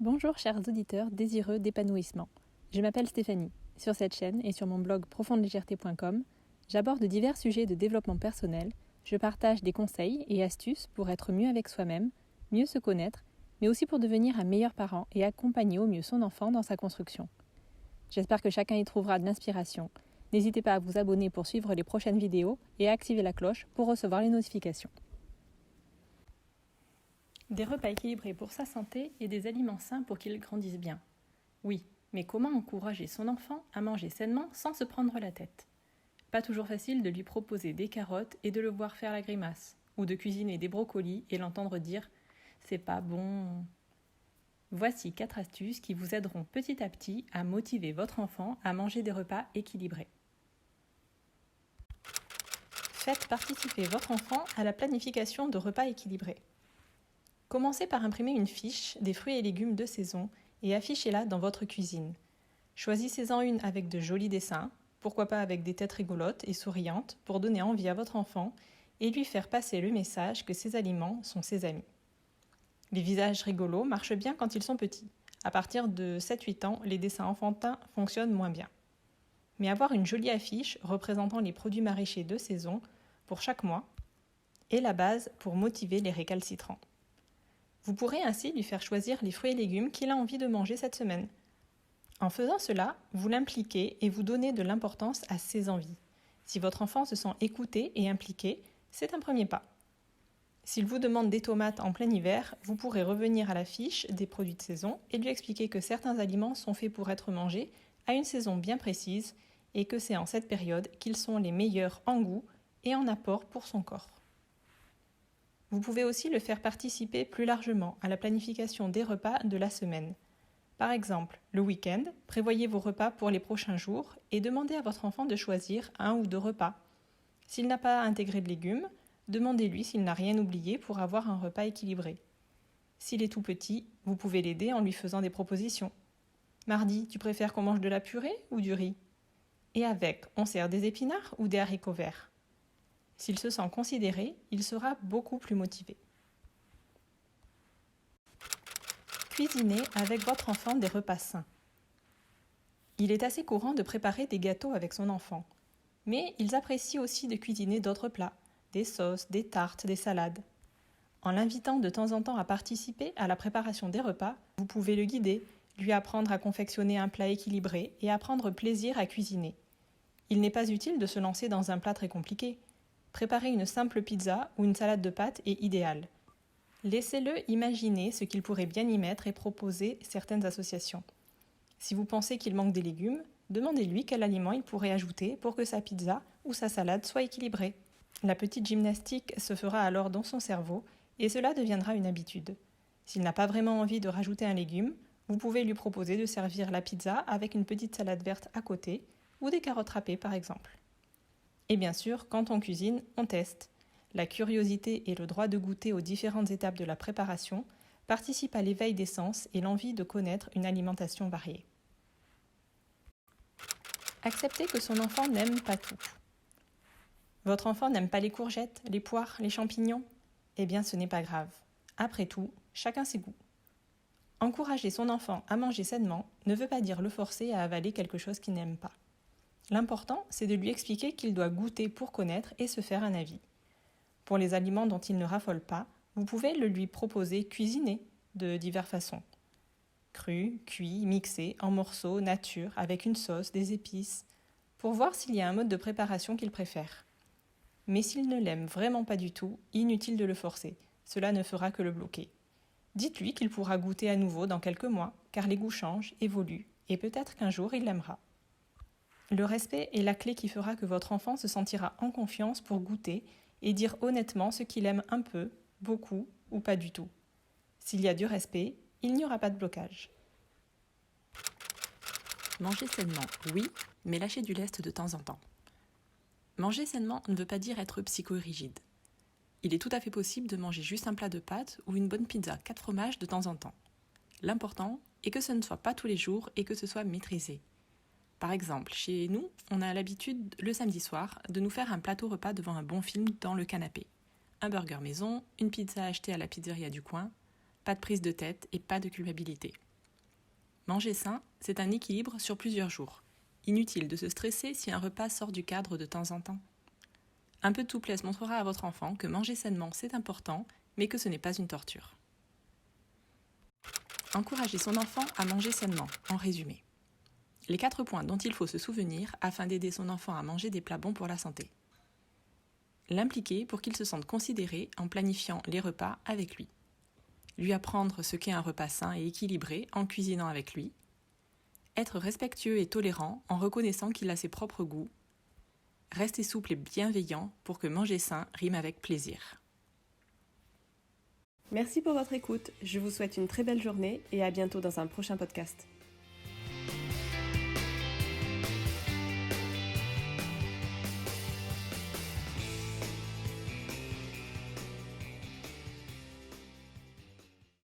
Bonjour chers auditeurs désireux d'épanouissement. Je m'appelle Stéphanie. Sur cette chaîne et sur mon blog profondelégèreté.com, j'aborde divers sujets de développement personnel, je partage des conseils et astuces pour être mieux avec soi-même, mieux se connaître, mais aussi pour devenir un meilleur parent et accompagner au mieux son enfant dans sa construction. J'espère que chacun y trouvera de l'inspiration. N'hésitez pas à vous abonner pour suivre les prochaines vidéos et à activer la cloche pour recevoir les notifications. Des repas équilibrés pour sa santé et des aliments sains pour qu'il grandisse bien. Oui, mais comment encourager son enfant à manger sainement sans se prendre la tête ? Pas toujours facile de lui proposer des carottes et de le voir faire la grimace, ou de cuisiner des brocolis et l'entendre dire « c'est pas bon ». Voici 4 astuces qui vous aideront petit à petit à motiver votre enfant à manger des repas équilibrés. Faites participer votre enfant à la planification de repas équilibrés. Commencez par imprimer une fiche des fruits et légumes de saison et affichez-la dans votre cuisine. Choisissez-en une avec de jolis dessins, pourquoi pas avec des têtes rigolotes et souriantes pour donner envie à votre enfant et lui faire passer le message que ces aliments sont ses amis. Les visages rigolos marchent bien quand ils sont petits. À partir de 7-8 ans, les dessins enfantins fonctionnent moins bien. Mais avoir une jolie affiche représentant les produits maraîchers de saison pour chaque mois est la base pour motiver les récalcitrants. Vous pourrez ainsi lui faire choisir les fruits et légumes qu'il a envie de manger cette semaine. En faisant cela, vous l'impliquez et vous donnez de l'importance à ses envies. Si votre enfant se sent écouté et impliqué, c'est un premier pas. S'il vous demande des tomates en plein hiver, vous pourrez revenir à la fiche des produits de saison et lui expliquer que certains aliments sont faits pour être mangés à une saison bien précise et que c'est en cette période qu'ils sont les meilleurs en goût et en apport pour son corps. Vous pouvez aussi le faire participer plus largement à la planification des repas de la semaine. Par exemple, le week-end, prévoyez vos repas pour les prochains jours et demandez à votre enfant de choisir 1 ou 2 repas. S'il n'a pas intégré de légumes, demandez-lui s'il n'a rien oublié pour avoir un repas équilibré. S'il est tout petit, vous pouvez l'aider en lui faisant des propositions. Mardi, tu préfères qu'on mange de la purée ou du riz ? Et avec, on sert des épinards ou des haricots verts ? S'il se sent considéré, il sera beaucoup plus motivé. Cuisinez avec votre enfant des repas sains. Il est assez courant de préparer des gâteaux avec son enfant, mais ils apprécient aussi de cuisiner d'autres plats, des sauces, des tartes, des salades. En l'invitant de temps en temps à participer à la préparation des repas, vous pouvez le guider, lui apprendre à confectionner un plat équilibré et à prendre plaisir à cuisiner. Il n'est pas utile de se lancer dans un plat très compliqué. Préparer une simple pizza ou une salade de pâtes est idéal. Laissez-le imaginer ce qu'il pourrait bien y mettre et proposer certaines associations. Si vous pensez qu'il manque des légumes, demandez-lui quel aliment il pourrait ajouter pour que sa pizza ou sa salade soit équilibrée. La petite gymnastique se fera alors dans son cerveau et cela deviendra une habitude. S'il n'a pas vraiment envie de rajouter un légume, vous pouvez lui proposer de servir la pizza avec une petite salade verte à côté ou des carottes râpées par exemple. Et bien sûr, quand on cuisine, on teste. La curiosité et le droit de goûter aux différentes étapes de la préparation participent à l'éveil des sens et l'envie de connaître une alimentation variée. Acceptez que son enfant n'aime pas tout. Votre enfant n'aime pas les courgettes, les poires, les champignons ? Eh bien, ce n'est pas grave. Après tout, chacun ses goûts. Encourager son enfant à manger sainement ne veut pas dire le forcer à avaler quelque chose qu'il n'aime pas. L'important, c'est de lui expliquer qu'il doit goûter pour connaître et se faire un avis. Pour les aliments dont il ne raffole pas, vous pouvez le lui proposer cuisiné de diverses façons. Cru, cuit, mixé, en morceaux, nature, avec une sauce, des épices, pour voir s'il y a un mode de préparation qu'il préfère. Mais s'il ne l'aime vraiment pas du tout, inutile de le forcer, cela ne fera que le bloquer. Dites-lui qu'il pourra goûter à nouveau dans quelques mois, car les goûts changent, évoluent, et peut-être qu'un jour il l'aimera. Le respect est la clé qui fera que votre enfant se sentira en confiance pour goûter et dire honnêtement ce qu'il aime un peu, beaucoup ou pas du tout. S'il y a du respect, il n'y aura pas de blocage. Manger sainement, oui, mais lâcher du lest de temps en temps. Manger sainement ne veut pas dire être psychorigide. Il est tout à fait possible de manger juste un plat de pâtes ou une bonne pizza 4 fromages de temps en temps. L'important est que ce ne soit pas tous les jours et que ce soit maîtrisé. Par exemple, chez nous, on a l'habitude, le samedi soir, de nous faire un plateau repas devant un bon film dans le canapé. Un burger maison, une pizza achetée à la pizzeria du coin, pas de prise de tête et pas de culpabilité. Manger sain, c'est un équilibre sur plusieurs jours. Inutile de se stresser si un repas sort du cadre de temps en temps. Un peu de souplesse montrera à votre enfant que manger sainement, c'est important, mais que ce n'est pas une torture. Encourager son enfant à manger sainement, en résumé. Les 4 points dont il faut se souvenir afin d'aider son enfant à manger des plats bons pour la santé. L'impliquer pour qu'il se sente considéré en planifiant les repas avec lui. Lui apprendre ce qu'est un repas sain et équilibré en cuisinant avec lui. Être respectueux et tolérant en reconnaissant qu'il a ses propres goûts. Rester souple et bienveillant pour que manger sain rime avec plaisir. Merci pour votre écoute, je vous souhaite une très belle journée et à bientôt dans un prochain podcast.